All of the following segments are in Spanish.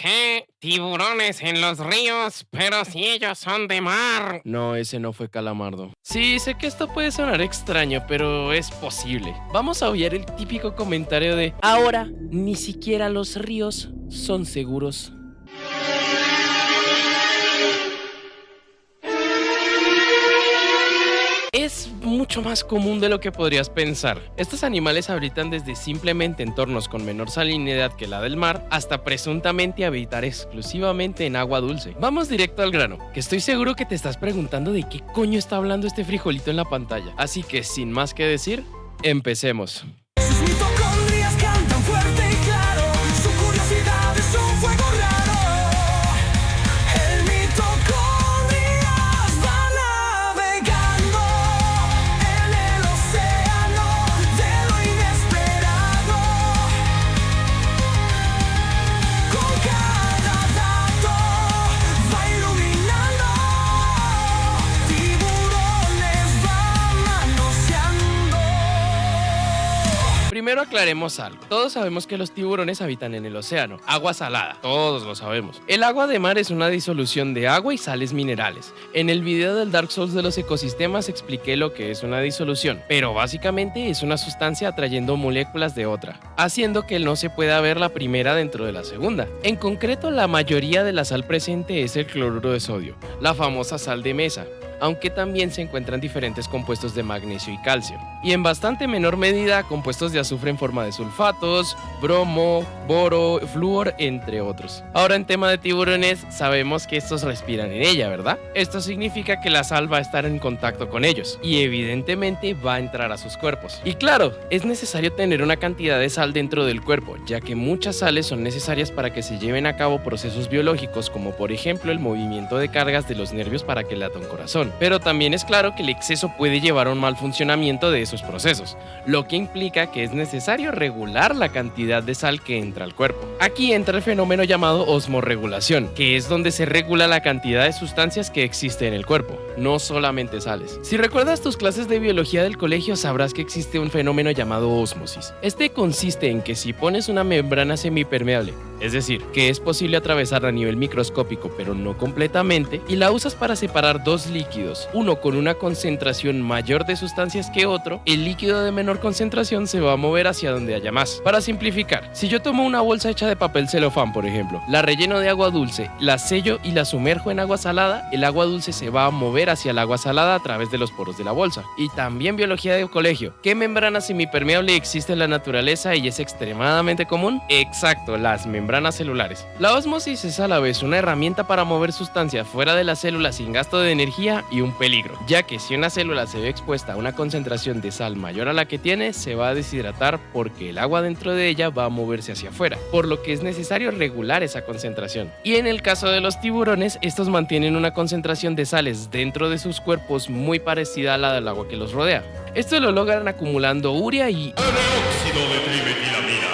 ¿Qué? ¿Tiburones en los ríos? Pero si ellos son de mar. No, ese no fue Calamardo. Sí, sé que esto puede sonar extraño, pero es posible. Vamos a obviar el típico comentario de ahora ni siquiera los ríos son seguros. Es mucho más común de lo que podrías pensar. Estos animales habitan desde simplemente entornos con menor salinidad que la del mar hasta presuntamente habitar exclusivamente en agua dulce. Vamos directo al grano, que estoy seguro que te estás preguntando de qué coño está hablando este frijolito en la pantalla. Así que sin más que decir, empecemos. Sus mitocondrias cantan fuerte y claro, su curiosidad es un fuego raro. El mitocondrias va navegando en el océano de lo inesperado. Con cada dato va iluminando, tiburones van manoseando. Primero aclaremos algo. Todos sabemos que los tiburones habitan en el océano, agua salada, todos lo sabemos. El agua de mar es una disolución de agua y sales minerales. En el video del Dark Souls de los ecosistemas expliqué lo que es una disolución, pero básicamente es una sustancia atrayendo moléculas de otra, haciendo que no se pueda ver la primera dentro de la segunda. En concreto, la mayoría de la sal presente es el cloruro de sodio, la famosa sal de mesa, aunque también se encuentran diferentes compuestos de magnesio y calcio, y en bastante menor medida compuestos de azufre en forma de sulfatos, bromo, boro, flúor, entre otros. Ahora en tema de tiburones, sabemos que estos respiran en ella, ¿verdad? Esto significa que la sal va a estar en contacto con ellos, y evidentemente va a entrar a sus cuerpos. Y claro, es necesario tener una cantidad de sal dentro del cuerpo, ya que muchas sales son necesarias para que se lleven a cabo procesos biológicos, como por ejemplo el movimiento de cargas de los nervios para que lata un corazón. Pero también es claro que el exceso puede llevar a un mal funcionamiento de esos procesos, lo que implica que es necesario regular la cantidad de sal que entra al cuerpo. Aquí entra el fenómeno llamado osmorregulación, que es donde se regula la cantidad de sustancias que existe en el cuerpo, no solamente sales. Si recuerdas tus clases de biología del colegio, sabrás que existe un fenómeno llamado ósmosis. Este consiste en que si pones una membrana semipermeable, es decir, que es posible atravesarla a nivel microscópico pero no completamente, y la usas para separar dos líquidos, uno con una concentración mayor de sustancias que otro, el líquido de menor concentración se va a mover hacia donde haya más. Para simplificar, si yo tomo una bolsa hecha de papel celofán, por ejemplo, la relleno de agua dulce, la sello y la sumerjo en agua salada, el agua dulce se va a mover hacia el agua salada a través de los poros de la bolsa. Y también biología de colegio, ¿qué membrana semipermeable existe en la naturaleza y es extremadamente común? Exacto, las membranas celulares. La ósmosis es a la vez una herramienta para mover sustancias fuera de la célula sin gasto de energía y un peligro, ya que si una célula se ve expuesta a una concentración de sal mayor a la que tiene, se va a deshidratar porque el agua dentro de ella va a moverse hacia afuera, por lo que es necesario regular esa concentración. Y en el caso de los tiburones, estos mantienen una concentración de sales dentro de sus cuerpos muy parecida a la del agua que los rodea. Esto lo logran acumulando urea y Óxido de trimetilamina.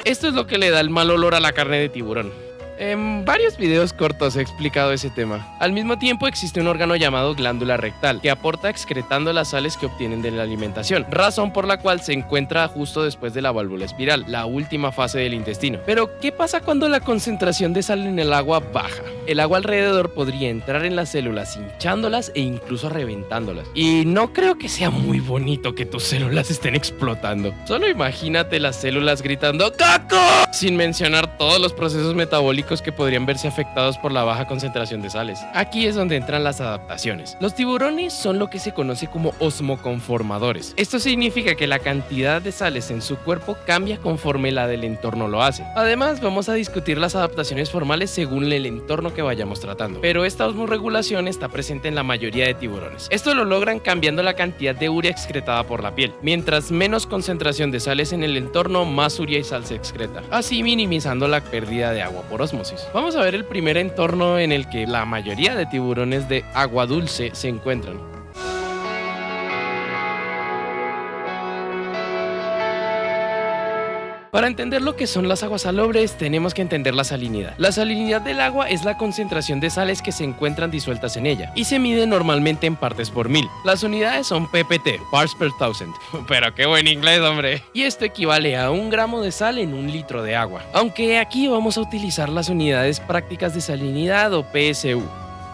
esto es lo que le da el mal olor a la carne de tiburón. En varios videos cortos he explicado ese tema. Al mismo tiempo existe un órgano llamado glándula rectal, que aporta excretando las sales que obtienen de la alimentación, razón por la cual se encuentra justo después de la válvula espiral, la última fase del intestino. Pero, ¿qué pasa cuando la concentración de sal en el agua baja? El agua alrededor podría entrar en las células hinchándolas e incluso reventándolas. Y no creo que sea muy bonito que tus células estén explotando. Solo imagínate las células gritando ¡Caco! Sin mencionar todos los procesos metabólicos que podrían verse afectados por la baja concentración de sales. Aquí es donde entran las adaptaciones. Los tiburones son lo que se conoce como osmoconformadores. Esto significa que la cantidad de sales en su cuerpo cambia conforme la del entorno lo hace. Además, vamos a discutir las adaptaciones formales según el entorno que vayamos tratando. Pero esta osmorregulación está presente en la mayoría de tiburones. Esto lo logran cambiando la cantidad de urea excretada por la piel. Mientras menos concentración de sales en el entorno, más urea y sal se excreta, así minimizando la pérdida de agua por osmosis. Vamos a ver el primer entorno en el que la mayoría de tiburones de agua dulce se encuentran. Para entender lo que son las aguas salobres, tenemos que entender la salinidad. La salinidad del agua es la concentración de sales que se encuentran disueltas en ella, y se mide normalmente en partes por mil. Las unidades son PPT, parts per thousand. Pero qué buen inglés, hombre. Y esto equivale a 1 gramo de sal en 1 litro de agua. Aunque aquí vamos a utilizar las unidades prácticas de salinidad o PSU.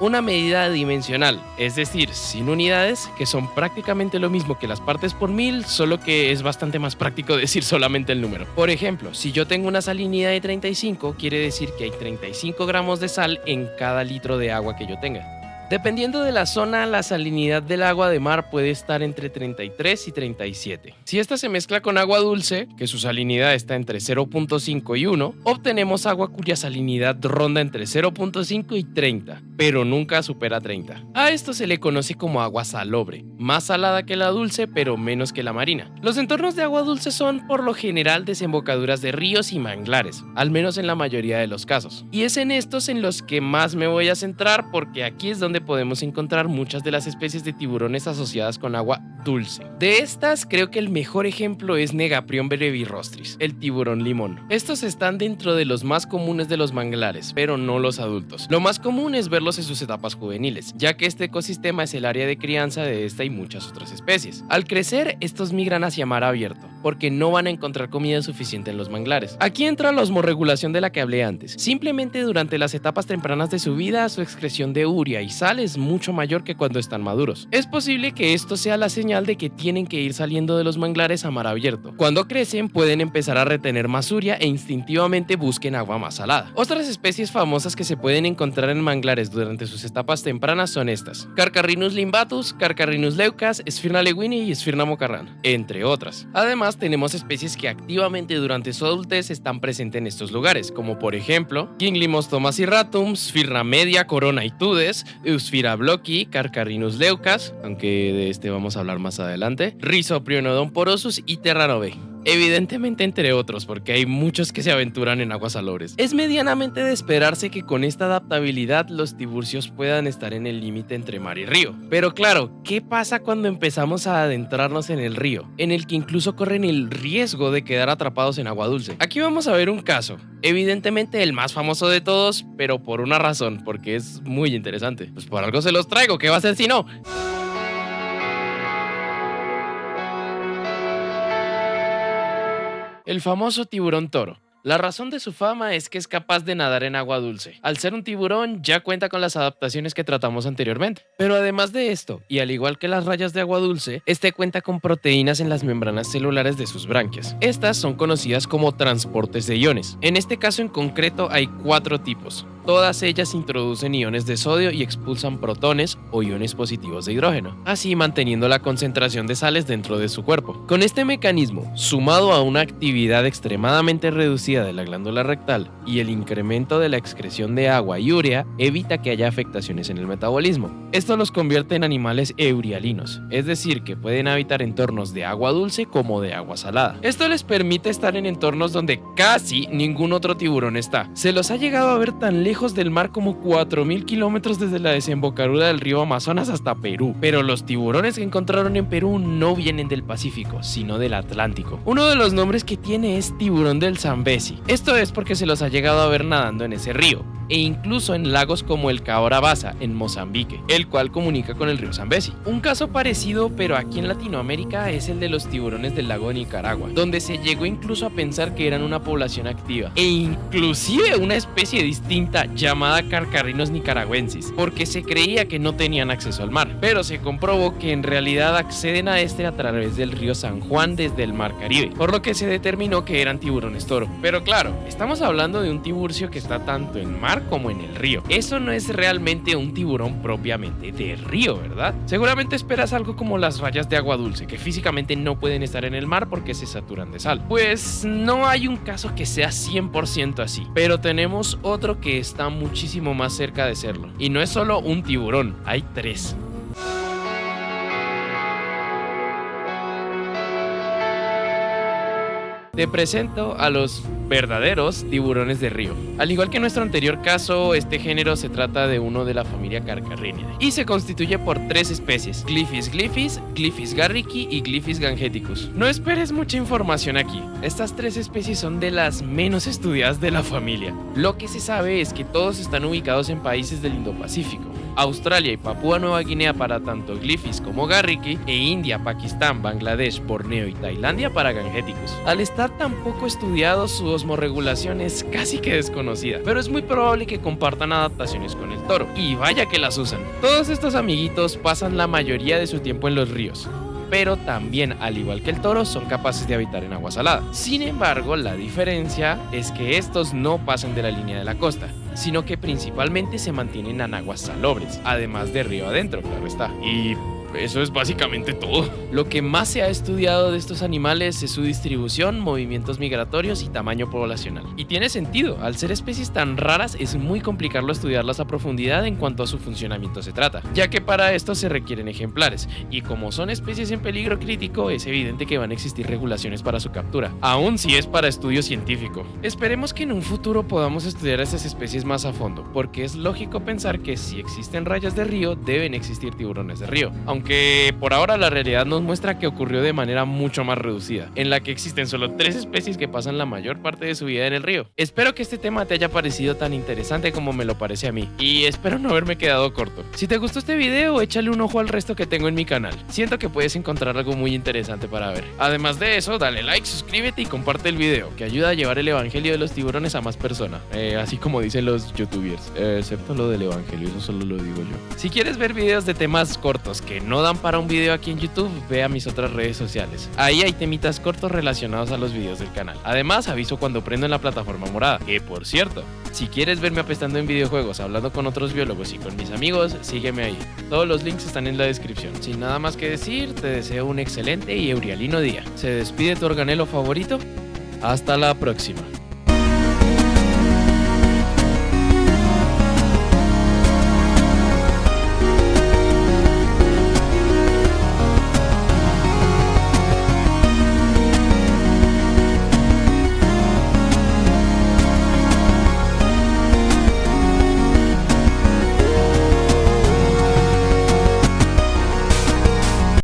Una medida dimensional, es decir, sin unidades, que son prácticamente lo mismo que las partes por mil, solo que es bastante más práctico decir solamente el número. Por ejemplo, si yo tengo una salinidad de 35, quiere decir que hay 35 gramos de sal en cada litro de agua que yo tenga. Dependiendo de la zona, la salinidad del agua de mar puede estar entre 33 y 37. Si esta se mezcla con agua dulce, que su salinidad está entre 0.5 y 1, obtenemos agua cuya salinidad ronda entre 0.5 y 30, pero nunca supera 30. A esto se le conoce como agua salobre, más salada que la dulce, pero menos que la marina. Los entornos de agua dulce son, por lo general, desembocaduras de ríos y manglares, al menos en la mayoría de los casos. Y es en estos en los que más me voy a centrar, porque aquí es donde podemos encontrar muchas de las especies de tiburones asociadas con agua dulce. De estas, creo que el mejor ejemplo es Negaprion brevirostris, el tiburón limón. Estos están dentro de los más comunes de los manglares, pero no los adultos. Lo más común es verlos en sus etapas juveniles, ya que este ecosistema es el área de crianza de esta y muchas otras especies. Al crecer, estos migran hacia mar abierto, porque no van a encontrar comida suficiente en los manglares. Aquí entra la osmorregulación de la que hablé antes. Simplemente durante las etapas tempranas de su vida, su excreción de urea y sal es mucho mayor que cuando están maduros. Es posible que esto sea la señal de que tienen que ir saliendo de los manglares a mar abierto. Cuando crecen, pueden empezar a retener más urea e instintivamente busquen agua más salada. Otras especies famosas que se pueden encontrar en manglares durante sus etapas tempranas son estas: Carcharinus limbatus, Carcharinus leucas, Sphyrna lewini y Sphyrna mocarran, entre otras. Además, tenemos especies que activamente durante su adultez están presentes en estos lugares, como por ejemplo Ginglimos thomasirratum, Sphyrna media coronaitudes, Eusphyra blocki, Carcharinus leucas, aunque de este vamos a hablar más adelante, Rhizoprionodon porosus y Terranovae. Evidentemente entre otros, porque hay muchos que se aventuran en aguas salobres. Es medianamente de esperarse que con esta adaptabilidad los tiburcios puedan estar en el límite entre mar y río. Pero claro, ¿qué pasa cuando empezamos a adentrarnos en el río, en el que incluso corren el riesgo de quedar atrapados en agua dulce? Aquí vamos a ver un caso, evidentemente el más famoso de todos, pero por una razón, porque es muy interesante. Pues por algo se los traigo, ¿qué va a ser si no? El famoso tiburón toro. La razón de su fama es que es capaz de nadar en agua dulce. Al ser un tiburón, ya cuenta con las adaptaciones que tratamos anteriormente. Pero además de esto, y al igual que las rayas de agua dulce, este cuenta con proteínas en las membranas celulares de sus branquias. Estas son conocidas como transportes de iones. En este caso en concreto hay 4 tipos. Todas ellas introducen iones de sodio y expulsan protones o iones positivos de hidrógeno, así manteniendo la concentración de sales dentro de su cuerpo. Con este mecanismo, sumado a una actividad extremadamente reducida de la glándula rectal y el incremento de la excreción de agua y urea, evita que haya afectaciones en el metabolismo. Esto los convierte en animales eurialinos, es decir, que pueden habitar entornos de agua dulce como de agua salada. Esto les permite estar en entornos donde casi ningún otro tiburón está. Se los ha llegado a ver tan lejos del mar como 4000 kilómetros desde la desembocadura del río Amazonas hasta Perú. Pero los tiburones que encontraron en Perú no vienen del Pacífico, sino del Atlántico. Uno de los nombres que tiene es tiburón del Zambezi. Esto es porque se los ha llegado a ver nadando en ese río, e incluso en lagos como el Cabra Bassa en Mozambique, el cual comunica con el río Zambezi. Un caso parecido, pero aquí en Latinoamérica, es el de los tiburones del lago de Nicaragua, donde se llegó incluso a pensar que eran una población activa, e inclusive una especie distinta llamada Carcharinus nicaragüensis, porque se creía que no tenían acceso al mar, pero se comprobó que en realidad acceden a este a través del río San Juan desde el mar Caribe, por lo que se determinó que eran tiburones toro. Pero claro, estamos hablando de un tiburcio que está tanto en mar como en el río. Eso no es realmente un tiburón propiamente de río, ¿verdad? Seguramente esperas algo como las rayas de agua dulce, que físicamente no pueden estar en el mar porque se saturan de sal. Pues no hay un caso que sea 100% así, pero tenemos otro que está muchísimo más cerca de serlo. Y no es solo un tiburón, hay 3. Te presento a los verdaderos tiburones de río. Al igual que en nuestro anterior caso, este género se trata de uno de la familia Carcharrinidae y se constituye por 3 especies: Glyphis glyphis, Glyphis garrickii y Glyphis gangeticus. No esperes mucha información aquí, estas 3 especies son de las menos estudiadas de la familia. Lo que se sabe es que todos están ubicados en países del Indo-Pacífico, Australia y Papúa Nueva Guinea para tanto Glyphis como Garrickii, e India, Pakistán, Bangladesh, Borneo y Tailandia para Gangeticus. Al estar tan poco estudiados, su osmorregulación es casi que desconocida, pero es muy probable que compartan adaptaciones con el toro, y vaya que las usan. Todos estos amiguitos pasan la mayoría de su tiempo en los ríos, pero también, al igual que el toro, son capaces de habitar en agua salada. Sin embargo, la diferencia es que estos no pasan de la línea de la costa, sino que principalmente se mantienen en aguas salobres, además de río adentro, claro está. Y eso es básicamente todo. Lo que más se ha estudiado de estos animales es su distribución, movimientos migratorios y tamaño poblacional. Y tiene sentido, al ser especies tan raras es muy complicado estudiarlas a profundidad en cuanto a su funcionamiento se trata, ya que para esto se requieren ejemplares, y como son especies en peligro crítico, es evidente que van a existir regulaciones para su captura, aun si es para estudio científico. Esperemos que en un futuro podamos estudiar a estas especies más a fondo, porque es lógico pensar que si existen rayas de río, deben existir tiburones de río, aunque por ahora la realidad nos muestra que ocurrió de manera mucho más reducida, en la que existen solo 3 especies que pasan la mayor parte de su vida en el río. Espero que este tema te haya parecido tan interesante como me lo parece a mí, y espero no haberme quedado corto. Si te gustó este video, échale un ojo al resto que tengo en mi canal, siento que puedes encontrar algo muy interesante para ver. Además de eso, dale like, suscríbete y comparte el video, que ayuda a llevar el evangelio de los tiburones a más personas, así como dicen los youtubers, excepto lo del evangelio, eso solo lo digo yo. Si quieres ver videos de temas cortos que no dan para un video aquí en YouTube, ve a mis otras redes sociales. Ahí hay temitas cortos relacionados a los videos del canal. Además, aviso cuando prendo en la plataforma morada. Que por cierto, si quieres verme apestando en videojuegos, hablando con otros biólogos y con mis amigos, sígueme ahí. Todos los links están en la descripción. Sin nada más que decir, te deseo un excelente y eurialino día. Se despide tu organelo favorito. Hasta la próxima.